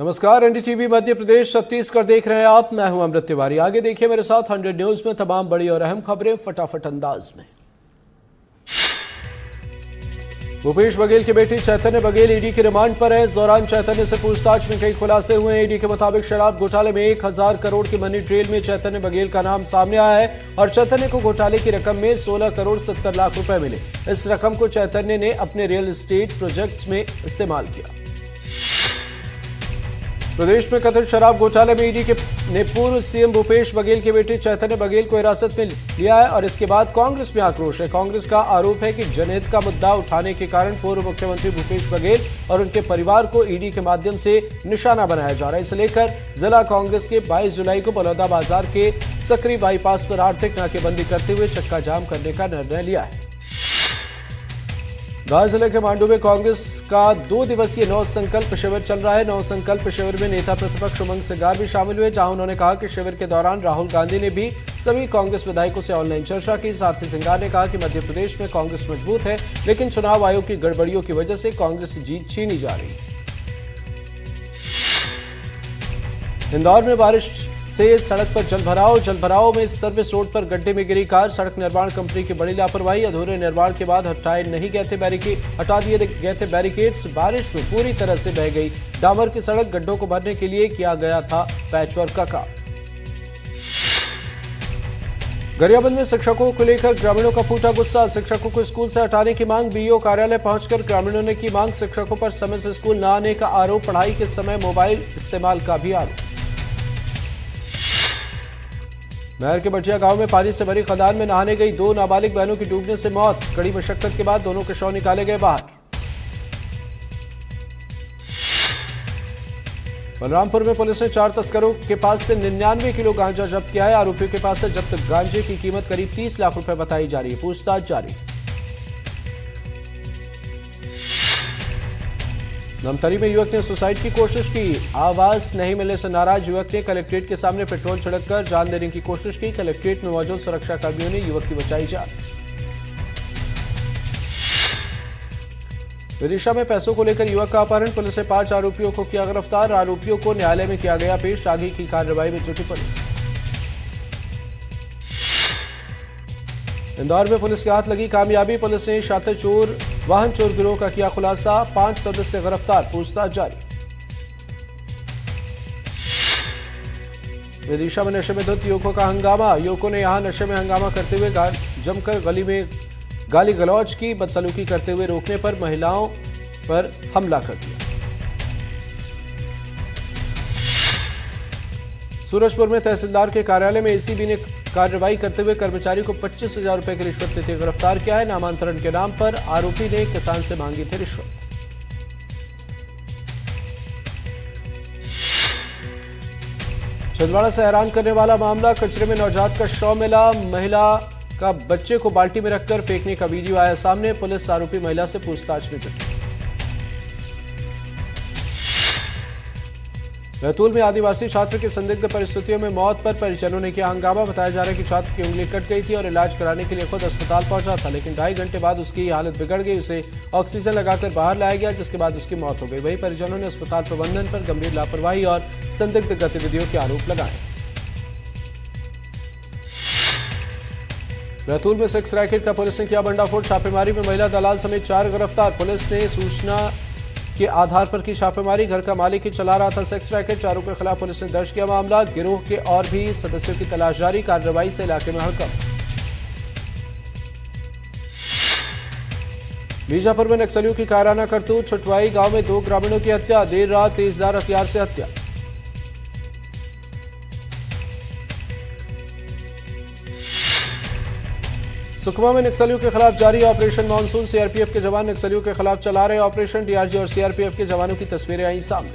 नमस्कार, एनडीटीवी मध्य प्रदेश छत्तीसगढ़ देख रहे हैं आप। मैं हूं अमृत तिवारी। आगे देखिए मेरे साथ 100 न्यूज में तमाम बड़ी और अहम खबरें फटाफट अंदाज में। भूपेश बघेल की बेटी चैतन्य बघेल ईडी के रिमांड पर है। इस दौरान चैतन्य से पूछताछ में कई खुलासे हुए हैं। ईडी के मुताबिक शराब घोटाले में 1000 करोड़ की मनी ट्रेल में चैतन्य बघेल का नाम सामने आया है और चैतन्य को घोटाले की रकम में 16 करोड़ 70 लाख रुपए मिले। इस रकम को चैतन्य ने अपने रियल एस्टेट प्रोजेक्ट्स में इस्तेमाल किया। प्रदेश में कथित शराब घोटाले में ईडी ने पूर्व सीएम भूपेश बघेल की बेटी चैतन्य बघेल को हिरासत में लिया है और इसके बाद कांग्रेस में आक्रोश है। कांग्रेस का आरोप है कि जनहित का मुद्दा उठाने के कारण पूर्व मुख्यमंत्री भूपेश बघेल और उनके परिवार को ईडी के माध्यम से निशाना बनाया जा रहा है। इसे लेकर जिला कांग्रेस के 22 जुलाई को बलौदाबाजार के सकरी बाईपास पर आर्थिक नाकेबंदी करते हुए चक्का जाम करने का निर्णय लिया है। धार जिले के मांडू में कांग्रेस का 2 दिवसीय नौ संकल्प शिविर चल रहा है। नौ संकल्प शिविर में नेता प्रतिपक्ष उमंग सिंगार भी शामिल हुए, जहां उन्होंने कहा कि शिविर के दौरान राहुल गांधी ने भी सभी कांग्रेस विधायकों से ऑनलाइन चर्चा की। साथ ही सिंगार ने कहा कि मध्य प्रदेश में कांग्रेस मजबूत है, लेकिन चुनाव आयोग की गड़बड़ियों की वजह से कांग्रेस जीत छीनी जा रही है। इंदौर में बारिश से सड़क पर जलभराव में सर्विस रोड पर गड्ढे में गिरी कार। सड़क निर्माण कंपनी की बड़ी लापरवाही। अधूरे निर्माण के बाद हटा दिए गए थे बैरिकेड्स। बारिश में पूरी तरह से बह गई डामर की सड़क। गड्ढों को भरने के लिए किया गया था पैचवर्क का काम। गरियाबंद में शिक्षकों को लेकर ग्रामीणों का फूटा गुस्सा। शिक्षकों को स्कूल से हटाने की मांग। बीईओ कार्यालय पहुंचकर ग्रामीणों ने की मांग। शिक्षकों पर समय से स्कूल न आने का आरोप। पढ़ाई के समय मोबाइल इस्तेमाल का भी आरोप। नहर के बटिया गांव में पानी से भरी खदान में नहाने गई 2 नाबालिग बहनों की डूबने से मौत। कड़ी मशक्कत के बाद दोनों के शव निकाले गए बाहर। बलरामपुर में पुलिस ने 4 तस्करों के पास से 99 किलो गांजा जब्त किया है। आरोपियों के पास से जब्त गांजे की कीमत करीब 30 लाख रुपए बताई जा रही है। पूछताछ जारी। नमतरी में युवक ने सुसाइड की कोशिश की। आवास नहीं मिलने से नाराज युवक ने कलेक्ट्रेट के सामने पेट्रोल छिड़ककर जान देने की कोशिश की। कलेक्ट्रेट में मौजूद सुरक्षा कर्मियों ने युवक की बचाई जान। विदिशा में पैसों को लेकर युवक का अपहरण। पुलिस ने 5 आरोपियों को किया गिरफ्तार। आरोपियों को न्यायालय में किया गया पेश। आगे की कार्रवाई में जुटी पुलिस। इंदौर में पुलिस के हाथ लगी कामयाबी। पुलिस ने शातिर चोर वाहन चोर गिरोह का किया खुलासा। 5 सदस्य गिरफ्तार। पूछताछ जारी। विदिशा में नशे में धुत युवकों का हंगामा। युवकों ने यहां नशे में हंगामा करते हुए जमकर गली में गाली गलौज की। बदसलूकी करते हुए रोकने पर महिलाओं पर हमला कर दिया। सूरजपुर में तहसीलदार के कार्यालय में एसीबी ने कार्रवाई करते हुए कर्मचारी को 25,000 रुपए की रिश्वत लेते गिरफ्तार किया है। नामांतरण के नाम पर आरोपी ने किसान से मांगी थी रिश्वत। छिंदवाड़ा से हैरान करने वाला मामला। कचरे में नवजात का शव मिला। महिला का बच्चे को बाल्टी में रखकर फेंकने का वीडियो आया सामने। पुलिस आरोपी महिला से पूछताछ में जुटी। बैतूल में आदिवासी छात्र की संदिग्ध परिस्थितियों में मौत पर परिजनों ने किया हंगामा। बताया जा रहा है कि छात्र की उंगली कट गई थी और इलाज कराने के लिए खुद अस्पताल पहुंचा था, लेकिन 2.5 घंटे बाद उसकी हालत बिगड़ गई। उसे ऑक्सीजन लगाकर बाहर लाया गया, जिसके बाद उसकी मौत हो गई। वहीं परिजनों ने अस्पताल प्रबंधन पर गंभीर लापरवाही और संदिग्ध गतिविधियों के आरोप लगाए। बैतूल में सेक्स रैकेट का पुलिस ने किया भंडाफोड़। छापेमारी में महिला दलाल समेत 4 गिरफ्तार। पुलिस ने सूचना के आधार पर की छापेमारी। घर का मालिक ही चला रहा था सेक्स रैकेट। 4 के खिलाफ पुलिस ने दर्ज किया मामला। गिरोह के और भी सदस्यों की तलाश जारी। कार्रवाई से इलाके में हड़कंप। बीजापुर में नक्सलियों की कायराना करतूत। छुटवाई गांव में 2 ग्रामीणों की हत्या। देर रात तेजधार हथियार से हत्या। सुकमा में नक्सलियों के खिलाफ जारी ऑपरेशन मानसून। सीआरपीएफ के जवान नक्सलियों के खिलाफ चला रहे ऑपरेशन। डीआरजी और सीआरपीएफ के जवानों की तस्वीरें आई सामने।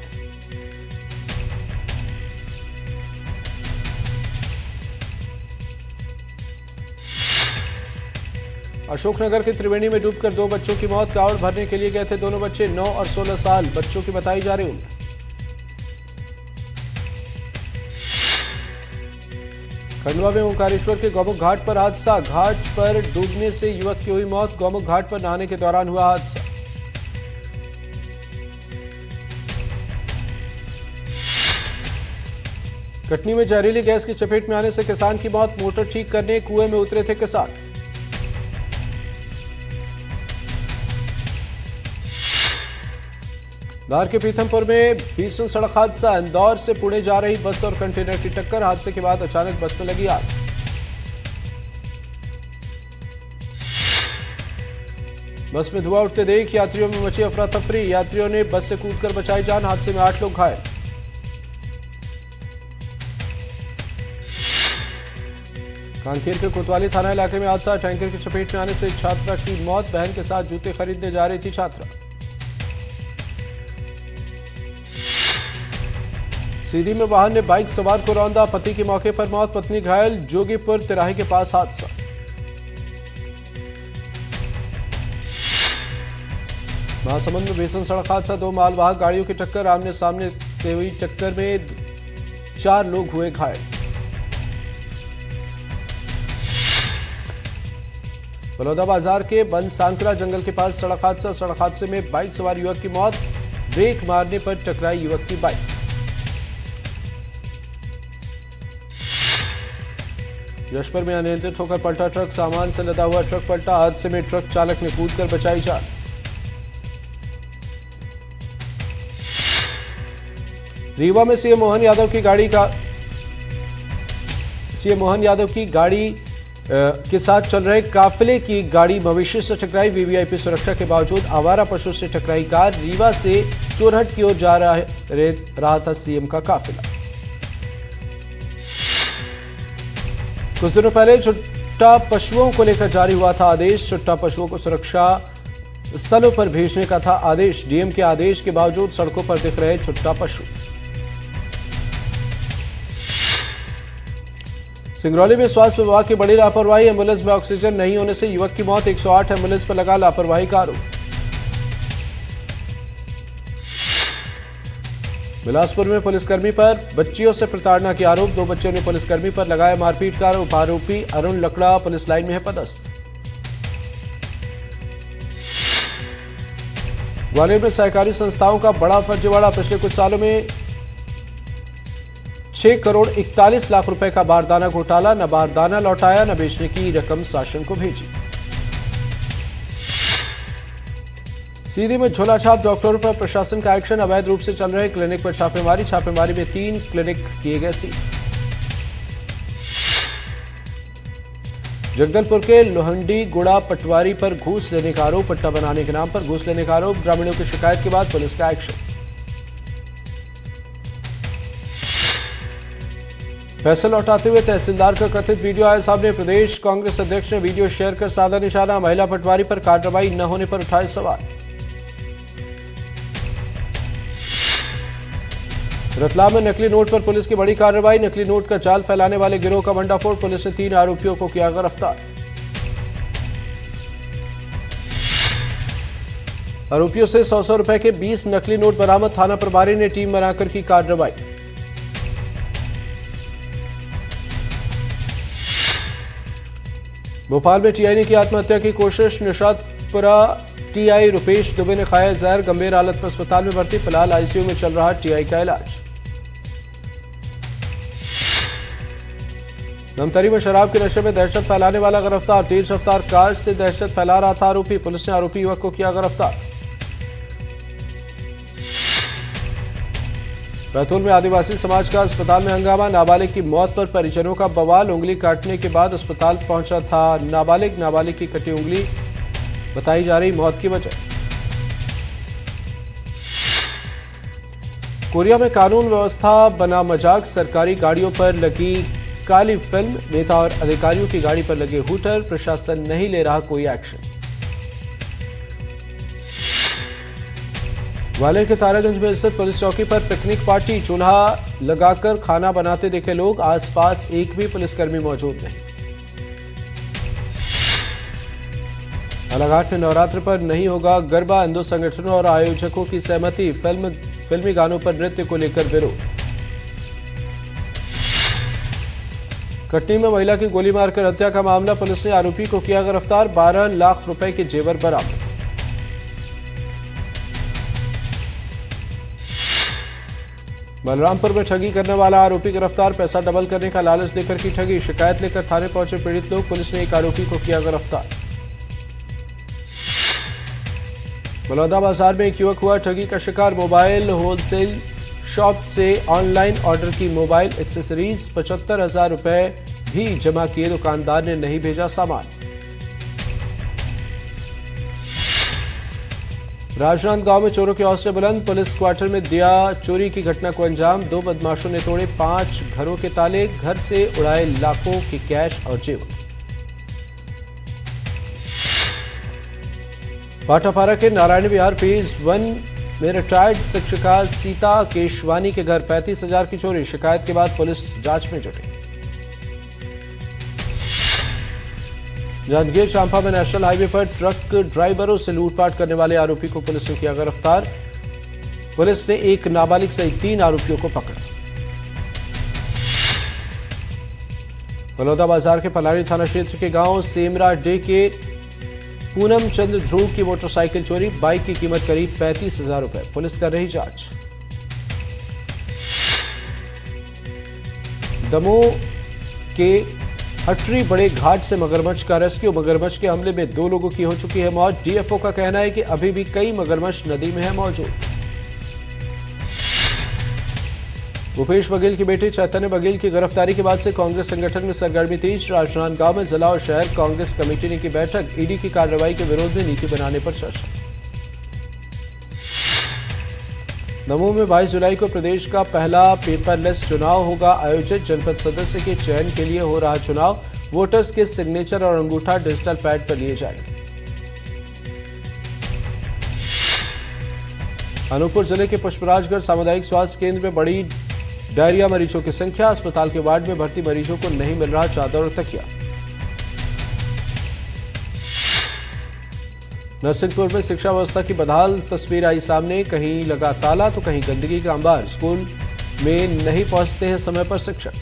अशोकनगर के त्रिवेणी में डूबकर 2 बच्चों की मौत। कावड़ भरने के लिए गए थे दोनों बच्चे। 9 और 16 साल बच्चों की बताई जा रही उम्र। खंडवा में ओंकारेश्वर के गौमुख घाट पर हादसा। घाट पर डूबने से युवक की हुई मौत। गौमुख घाट पर नहाने के दौरान हुआ हादसा। कटनी में जहरीली गैस की चपेट में आने से किसान की मौत, मोटर ठीक करने कुएं में उतरे थे किसान। धार के पीथमपुर में भीषण सड़क हादसा, इंदौर से पुणे जा रही बस और कंटेनर की टक्कर, हादसे के बाद अचानक बस में लगी आग। बस में धुआं उठते देख यात्रियों में मची अफरा तफरी, यात्रियों ने बस से कूदकर बचाई जान, हादसे में 8 लोग घायल। कांकेर के कोतवाली थाना इलाके में हादसा, टैंकर की चपेट में आने से छात्रा की मौत, बहन के साथ जूते खरीदने जा रही थी छात्रा। सीधी में वाहन ने बाइक सवार को रौंदा, पति की मौके पर मौत, पत्नी घायल, जोगीपुर तिराहे के पास हादसा। महासमुंद में भीषण सड़क हादसा, 2 मालवाहक गाड़ियों की टक्कर, आमने सामने से हुई टक्कर में 4 लोग हुए घायल। बलौदाबाजार के बन सांकरा जंगल के पास सड़क हादसा, सड़क हादसे में बाइक सवार युवक की मौत, ब्रेक मारने पर टकराई युवक की बाइक। यशपुर में अनियंत्रित होकर पलटा ट्रक, सामान से लदा हुआ ट्रक पलटा, हादसे में ट्रक चालक ने कूदकर बचाई जान। रीवा में सीएम मोहन यादव की गाड़ी के साथ चल रहे काफिले की गाड़ी मवेशी से टकराई, वीवीआईपी सुरक्षा के बावजूद आवारा पशु से टकराई कार, रीवा से चोरहट की ओर जा रहा था सीएम का काफिला। कुछ दिनों पहले छुट्टा पशुओं को लेकर जारी हुआ था आदेश, छुट्टा पशुओं को सुरक्षा स्थलों पर भेजने का था आदेश, डीएम के आदेश के बावजूद सड़कों पर दिख रहे छुट्टा पशु। सिंगरौली में स्वास्थ्य विभाग की बड़ी लापरवाही, एम्बुलेंस में ऑक्सीजन नहीं होने से युवक की मौत, 108 एम्बुलेंस पर लगा लापरवाही का आरोप। बिलासपुर में पुलिसकर्मी पर बच्चियों से प्रताड़ना के आरोप, 2 बच्चों ने पुलिसकर्मी पर लगाया मारपीट का आरोप, आरोपी अरुण लकड़ा पुलिस लाइन में है पदस्थ। ग्वालियर में सहकारी संस्थाओं का बड़ा फर्जीवाड़ा, पिछले कुछ सालों में 6 करोड़ 41 लाख रुपए का बारदाना घोटाला, न बारदाना लौटाया न बेचने की रकम शासन को भेजी। सीधी में झोलाछाप डॉक्टरों पर प्रशासन का एक्शन, अवैध रूप से चल रहे क्लिनिक पर छापेमारी में 3 क्लिनिक किए गए सील। जगदलपुर के लोहंडी गुड़ा पटवारी पर घूस लेने का आरोप, पट्टा बनाने के नाम पर घूस लेने का आरोप, ग्रामीणों की शिकायत के बाद पुलिस का एक्शन। पैसे लौटाते हुए तहसीलदार का कथित वीडियो आया सामने, प्रदेश कांग्रेस अध्यक्ष ने वीडियो शेयर कर साधा निशाना, महिला पटवारी पर कार्रवाई न होने पर उठाए सवाल। रतलाम में नकली नोट पर पुलिस की बड़ी कार्रवाई, नकली नोट का जाल फैलाने वाले गिरोह का भंडाफोड़, पुलिस ने 3 आरोपियों को किया गिरफ्तार। आरोपियों से 100 रुपए के 20 नकली नोट बरामद, थाना प्रभारी ने टीम बनाकर की कार्रवाई। भोपाल में टीआई ने की आत्महत्या की कोशिश, निशातपुरा टीआई रुपेश दुबे ने खाया जहर, गंभीर हालत में अस्पताल में भर्ती, फिलहाल आईसीयू में चल रहा टीआई का इलाज। धमतरी में शराब के नशे में दहशत फैलाने वाला गिरफ्तार, तेज रफ्तार कार से दहशत फैला रहा था आरोपी, पुलिस ने आरोपी युवक को किया गिरफ्तार। बैतूल में आदिवासी समाज का अस्पताल में हंगामा, नाबालिग की मौत पर परिजनों का बवाल, उंगली काटने के बाद अस्पताल पहुंचा था नाबालिग की कटी उंगली बताई जा रही मौत की वजह। कोरिया में कानून व्यवस्था बना मजाक, सरकारी गाड़ियों पर लगी काली फिल्म, नेता और अधिकारियों की गाड़ी पर लगे हूटर, प्रशासन नहीं ले रहा कोई एक्शन। ग्वालियर के तारागंज में स्थित पुलिस चौकी पर पिकनिक पार्टी, चूल्हा लगाकर खाना बनाते देखे लोग, आसपास एक भी पुलिसकर्मी मौजूद नहीं। बालाघाट में नवरात्र पर नहीं होगा गरबा, हिंदू संगठनों और आयोजकों की सहमति, फिल्मी गानों पर नृत्य को लेकर विरोध। कटनी में महिला की गोली मारकर हत्या का मामला, पुलिस ने आरोपी को किया गिरफ्तार, 12 लाख रुपए के जेवर बरामद। बलरामपुर में ठगी करने वाला आरोपी गिरफ्तार। पैसा डबल करने का लालच देकर की ठगी। शिकायत लेकर थाने पहुंचे पीड़ित लोग। पुलिस ने एक आरोपी को किया गिरफ्तार। बलौदाबाजार में एक युवक हुआ ठगी का शिकार। मोबाइल होलसेल शॉप से ऑनलाइन ऑर्डर की मोबाइल एक्सेसरीज 75,000 रुपए भी जमा किए। दुकानदार ने नहीं भेजा सामान। राजनांदगांव में चोरों के हौसले बुलंद। पुलिस क्वार्टर में दिया चोरी की घटना को अंजाम। 2 बदमाशों ने तोड़े 5 घरों के ताले। घर से उड़ाए लाखों के कैश और जेवर। भाटापारा के नारायण विहार फेज 1 में रिटायर्ड शिक्षिका सीता केशवानी के घर 35,000 की चोरी। शिकायत के बाद पुलिस जांच में जुटी। जांजगीर चांपा में नेशनल हाईवे पर ट्रक ड्राइवरों से लूटपाट करने वाले आरोपी को पुलिस ने किया गिरफ्तार। पुलिस ने एक नाबालिग सहित 3 आरोपियों को पकड़ा। बलौदाबाजार के पलानी थाना क्षेत्र के गांव सेमरा डे के पूनम चंद्र ध्रुव की मोटरसाइकिल चोरी। बाइक की कीमत करीब 35,000 रुपए। पुलिस कर रही जांच। दमोह के हटरी बड़े घाट से मगरमच्छ का रेस्क्यू। मगरमच्छ के हमले में 2 लोगों की हो चुकी है मौत। डीएफओ का कहना है कि अभी भी कई मगरमच्छ नदी में है मौजूद। भूपेश बघेल की बेटी चैतन्य बघेल की गिरफ्तारी के बाद से कांग्रेस संगठन में सरगर्मी तेज। राजनांदगांव में जिला और शहर कांग्रेस कमेटी ने की बैठक। ईडी की कार्रवाई के विरोध में नीति बनाने पर चर्चा। दमोह में 22 जुलाई को प्रदेश का पहला पेपरलेस चुनाव होगा आयोजित। जनपद सदस्य के चयन के लिए हो रहा चुनाव। वोटर्स के सिग्नेचर और अंगूठा डिजिटल पैड पर लिए जाएंगे। अनूपपुर जिले के पुष्पराजगढ़ सामुदायिक स्वास्थ्य केंद्र में बढ़ी डायरिया मरीजों की संख्या। अस्पताल के वार्ड में भर्ती मरीजों को नहीं मिल रहा चादर और तकिया। नरसिंहपुर में शिक्षा व्यवस्था की बदहाल तस्वीर आई सामने। कहीं लगा ताला तो कहीं गंदगी का अंबार। स्कूल में नहीं पहुंचते हैं समय पर शिक्षक।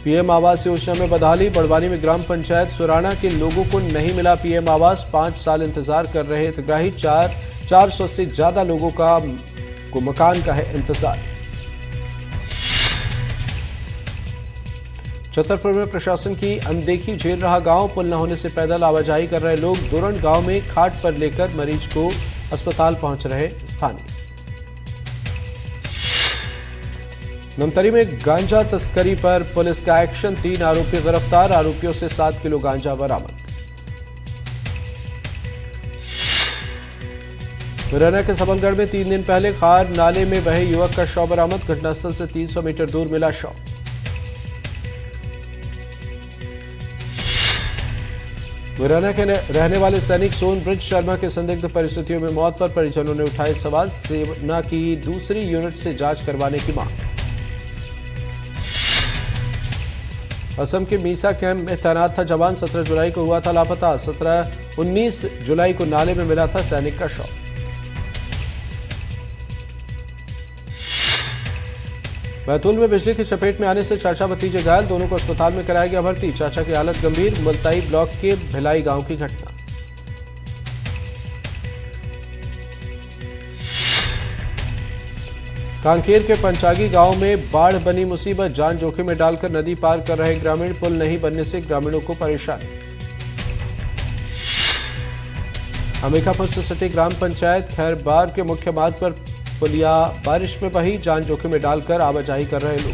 पीएम आवास योजना में बदहाली। बड़वानी में ग्राम पंचायत सुराना के लोगों को नहीं मिला पीएम आवास। 5 साल इंतजार कर रहे हितग्राही। 400 से ज्यादा लोगों को मकान का है इंतजार। छतरपुर में प्रशासन की अनदेखी झेल रहा गांव। पुल न होने से पैदल आवाजाही कर रहे लोग। दुरण गांव में खाट पर लेकर मरीज को अस्पताल पहुंच रहे स्थानीय। नमतरी में गांजा तस्करी पर पुलिस का एक्शन। 3 आरोपी गिरफ्तार। आरोपियों से 7 किलो गांजा बरामद। मुरैना के सबलगढ़ में 3 दिन पहले खार नाले में बहे युवक का शव बरामद। घटनास्थल से 300 मीटर दूर मिला शव। मुरैना के रहने वाले सैनिक सोनब्रज शर्मा के संदिग्ध परिस्थितियों में मौत पर परिजनों ने उठाए सवाल। सेना की दूसरी यूनिट से जांच करवाने की मांग। असम के मीसा कैंप में तैनात था जवान। 17 जुलाई को हुआ था लापता। 19 जुलाई को नाले में मिला था सैनिक का शव। बैतूल में बिजली की चपेट में आने से चाचा भतीजे घायल। दोनों को अस्पताल में कराया गया भर्ती। चाचा की हालत गंभीर। मुल्ताई ब्लॉक के भिलाई गांव की घटना। कांकेर के पंचागी गांव में बाढ़ बनी मुसीबत। जान जोखिम में डालकर नदी पार कर रहे ग्रामीण। पुल नहीं बनने से ग्रामीणों को परेशानी। अंबिकापुर से सटे ग्राम पंचायत खैरबार के मुख्य मार्ग पर पुलिया बारिश में बही। जान जोखिम में डालकर आवाजाही कर रहे लोग।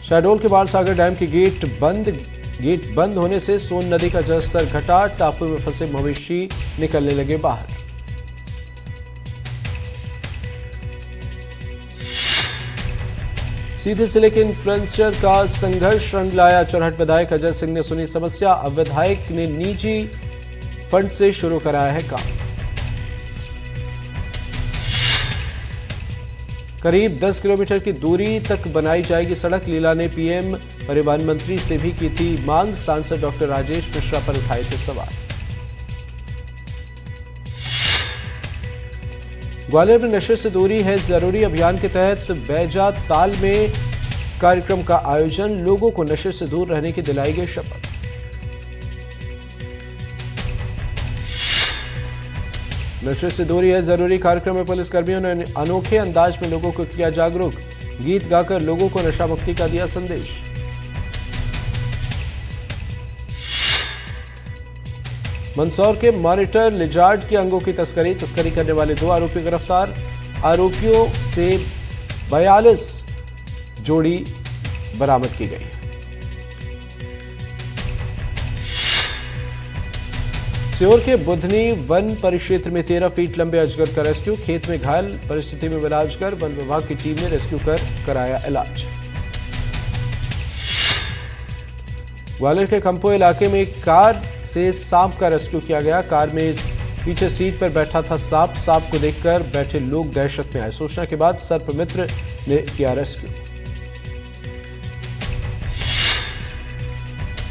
शहडोल के बालसागर डैम के गेट बंद होने से सोन नदी का जलस्तर घटा। टापू में फंसे मवेशी निकलने लगे बाहर। सीधे जिले के इन्फ्लुएंसर का संघर्ष रंग लाया। चुरहट विधायक अजय सिंह ने सुनी समस्या। अब विधायक ने निजी फंड से शुरू कराया है काम। करीब 10 किलोमीटर की दूरी तक बनाई जाएगी सड़क। लीला ने पीएम परिवहन मंत्री से भी की थी मांग। सांसद डॉक्टर राजेश मिश्रा पर उठाए थे सवाल। ग्वालियर में नशे से दूरी है जरूरी अभियान के तहत बैजा ताल में कार्यक्रम का आयोजन। लोगों को नशे से दूर रहने की दिलाई गई शपथ। नशे से दूरी है जरूरी कार्यक्रम में पुलिसकर्मियों ने अनोखे अंदाज में लोगों को किया जागरूक। गीत गाकर लोगों को नशा मुक्ति का दिया संदेश। मंदसौर के मॉनिटर लिजार्ड के अंगों की तस्करी करने वाले 2 आरोपी गिरफ्तार। आरोपियों से 42 जोड़ी बरामद की गई। सीहोर के बुधनी वन परिक्षेत्र में 13 फीट लंबे अजगर का रेस्क्यू। खेत में घायल परिस्थिति में मिला अजगर। वन विभाग की टीम ने रेस्क्यू कर कराया इलाज। ग्वालियर के कंपो इलाके में एक कार से सांप का रेस्क्यू किया गया। कार में इस पीछे सीट पर बैठा था सांप। सांप को देखकर बैठे लोग दहशत में आए। सूचना के बाद सर्पमित्र ने किया रेस्क्यू।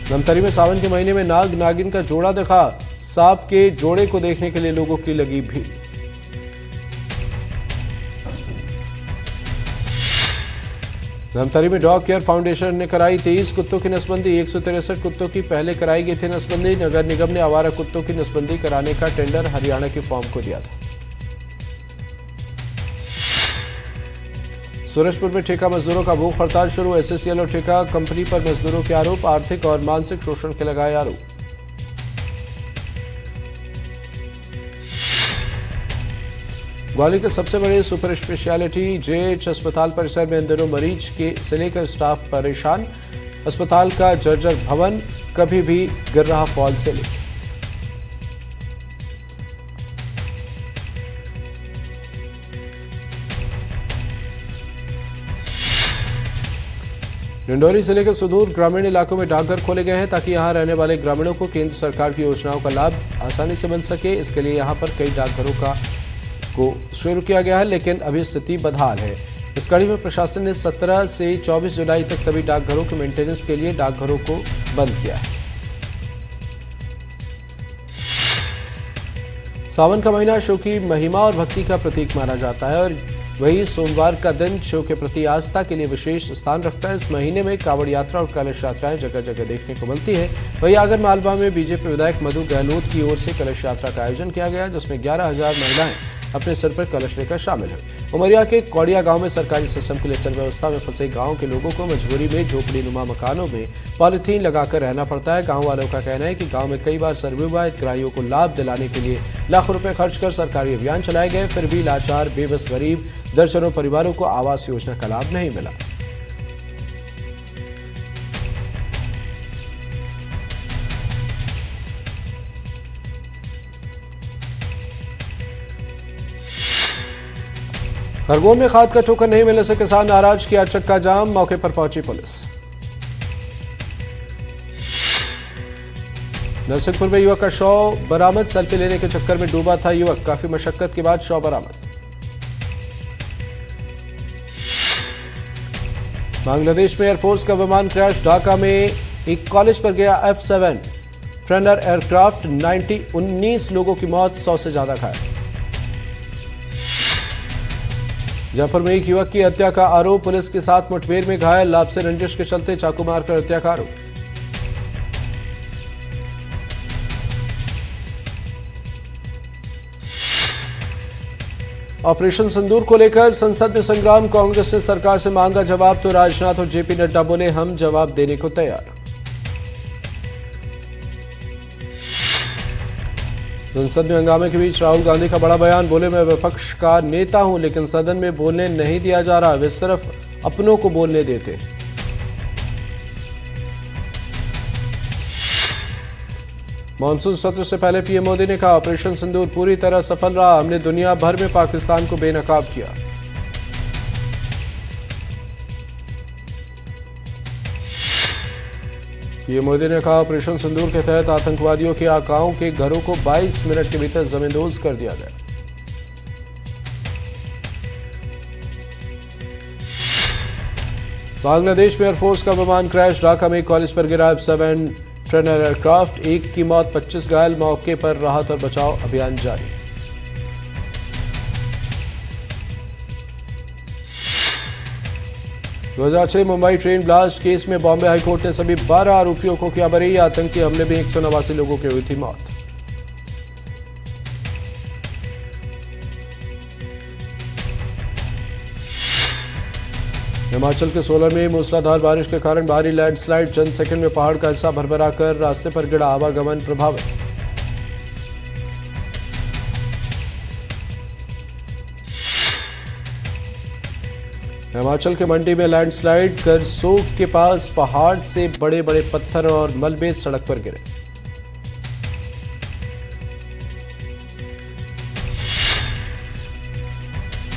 धमतरी में सावन के महीने में नाग नागिन का जोड़ा दिखा। सांप के जोड़े को देखने के लिए लोगों की लगी भीड़। धमतरी में डॉग केयर फाउंडेशन ने कराई 23 कुत्तों की नसबंदी। 163 कुत्तों की पहले कराई गई थी नसबंदी। नगर निगम ने आवारा कुत्तों की नसबंदी कराने का टेंडर हरियाणा की फॉर्म को दिया था। सूरजपुर में ठेका मजदूरों का भूख हड़ताल शुरू। एसएससीएल और ठेका कंपनी पर मजदूरों के आरोप। आर्थिक और मानसिक शोषण के लगाए आरोप। ग्वालियर के सबसे बड़े सुपर स्पेशलिटी जेएच अस्पताल परिसर में इन दिनों मरीज के से लेकर स्टाफ परेशान। अस्पताल का जर्जर भवन कभी भी गिर रहा फॉल सीलिंग। डिंडोरी जिले के सुदूर ग्रामीण इलाकों में डाकघर खोले गए हैं ताकि यहां रहने वाले ग्रामीणों को केंद्र सरकार की योजनाओं का लाभ आसानी से मिल सके। इसके लिए यहां पर कई डाकघरों को शुरू किया गया है, लेकिन अभी स्थिति बदहाल है। इस कड़ी में प्रशासन ने 17 से 24 जुलाई तक सभी डाकघरों के मेंटेनेंस के लिए डाकघरों को बंद किया है। सावन का महीना शिव की महिमा और भक्ति का प्रतीक माना जाता है और वही सोमवार का दिन शिव के प्रति आस्था के लिए विशेष स्थान रखता है। इस महीने में कांवड़ यात्रा और कलश यात्राएं जगह जगह देखने को मिलती है। वही आगर मालवा में बीजेपी विधायक मधु गहलोत की ओर से कलश यात्रा का आयोजन किया गया, जिसमें 11,000 महिलाएं अपने सिर पर कलश लेकर शामिल हुई। उमरिया के कौड़िया गांव में सरकारी सिस्टम की चल व्यवस्था में फंसे गांव के लोगों को मजबूरी में झोपड़ी नुमा मकानों में पॉलिथीन लगाकर रहना पड़ता है। गांव वालों का कहना है कि गांव में कई बार सर्वे हुआ, हितग्राहियों को लाभ दिलाने के लिए लाखों रुपए खर्च कर सरकारी अभियान चलाए गए, फिर भी लाचार बेबस गरीब दर्जनों परिवारों को आवास योजना का लाभ नहीं मिला। खरगोन में खाद का टोकन नहीं मिलने से किसान नाराज, किया चक्का जाम। मौके पर पहुंची पुलिस। नरसिंहपुर में युवक का शव बरामद। सेल्फी लेने के चक्कर में डूबा था युवक, काफी मशक्कत के बाद शव बरामद। बांग्लादेश में एयरफोर्स का विमान क्रैश। ढाका में एक कॉलेज पर गया F-7 ट्रेनर एयरक्राफ्ट। 19 लोगों की मौत, 100 से ज्यादा घायल। जयपुर में एक युवक की हत्या का आरोप। पुलिस के साथ मुठभेड़ में घायल। लाभ से रंजिश के चलते चाकू मारकर हत्या का आरोप। ऑपरेशन सिंदूर को लेकर संसद में संग्राम। कांग्रेस ने सरकार से मांगा जवाब, तो राजनाथ और जेपी नड्डा बोले हम जवाब देने को तैयार। संसद में हंगामे के बीच राहुल गांधी का बड़ा बयान। बोले मैं विपक्ष का नेता हूं, लेकिन सदन में बोलने नहीं दिया जा रहा, वे सिर्फ अपनों को बोलने देते। मॉनसून सत्र से पहले पीएम मोदी ने कहा ऑपरेशन सिंदूर पूरी तरह सफल रहा, हमने दुनिया भर में पाकिस्तान को बेनकाब किया। पीएम मोदी ने कहा ऑपरेशन सिंदूर के तहत आतंकवादियों के आकाओं के घरों को 22 मिनट के भीतर जमींदोज कर दिया गया। बांग्लादेश में एयरफोर्स का विमान क्रैश। ढाका में कॉलेज पर गिरा F-7 ट्रेनर एयरक्राफ्ट। एक की मौत, 25 घायल। मौके पर राहत और बचाव अभियान जारी। दो 2006 मुंबई ट्रेन ब्लास्ट केस में बॉम्बे हाईकोर्ट ने सभी 12 आरोपियों को किया बरी। आतंकी हमले में 189 लोगों की हुई थी मौत। हिमाचल के सोलन में मूसलाधार बारिश के कारण भारी लैंडस्लाइड, चंद सेकंड में पहाड़ का हिस्सा भरभरा कर रास्ते पर गिरा, आवागमन प्रभावित। हिमाचल के मंडी में लैंडस्लाइड, करसोग के पास पहाड़ से बड़े बड़े पत्थर और मलबे सड़क पर गिरे।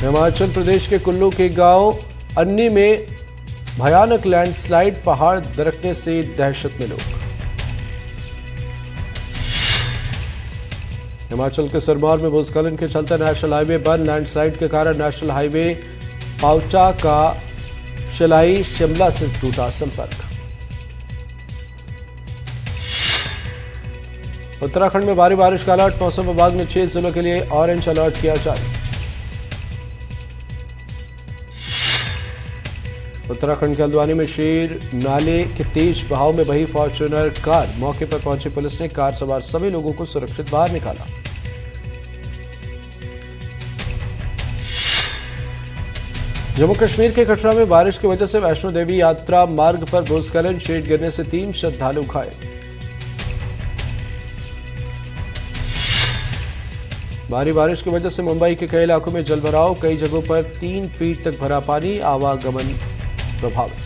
हिमाचल प्रदेश के कुल्लू के गांव अन्नी में भयानक लैंडस्लाइड, पहाड़ दरकने से दहशत में लोग। हिमाचल के सिरमौर में भूस्खलन के चलते नेशनल हाईवे बंद, लैंडस्लाइड के कारण नेशनल हाईवे पाउचा का शिलाई शिमला से टूटा संपर्क। उत्तराखंड में भारी बारिश का अलर्ट, मौसम विभाग ने 6 जिलों के लिए ऑरेंज अलर्ट किया जारी। उत्तराखंड के हल्द्वानी में शेर नाले के तेज बहाव में बही फॉर्च्यूनर कार, मौके पर पहुंची पुलिस ने कार सवार सभी लोगों को सुरक्षित बाहर निकाला। जम्मू कश्मीर के कटरा में बारिश की वजह से वैष्णो देवी यात्रा मार्ग पर भूस्खलन, शेड गिरने से 3 श्रद्धालु घायल। भारी बारिश की वजह से मुंबई के कई इलाकों में जलभराव, कई जगहों पर 3 फीट तक भरा पानी, आवागमन प्रभावित।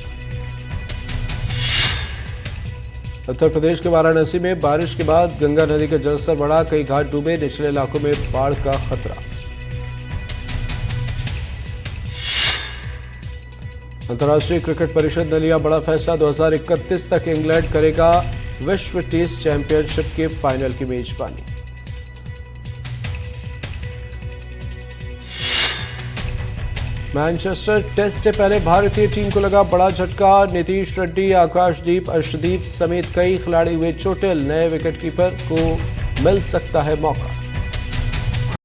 उत्तर प्रदेश के वाराणसी में बारिश के बाद गंगा नदी का जलस्तर बढ़ा, कई घाट डूबे, निचले इलाकों में बाढ़ का खतरा। अंतर्राष्ट्रीय क्रिकेट परिषद ने लिया बड़ा फैसला, 2031 तक इंग्लैंड करेगा विश्व टेस्ट चैंपियनशिप के फाइनल की मेजबानी। मैनचेस्टर टेस्ट से पहले भारतीय टीम को लगा बड़ा झटका, नीतीश रेड्डी, आकाशदीप, अर्शदीप समेत कई खिलाड़ी हुए चोटिल, नए विकेटकीपर को मिल सकता है मौका।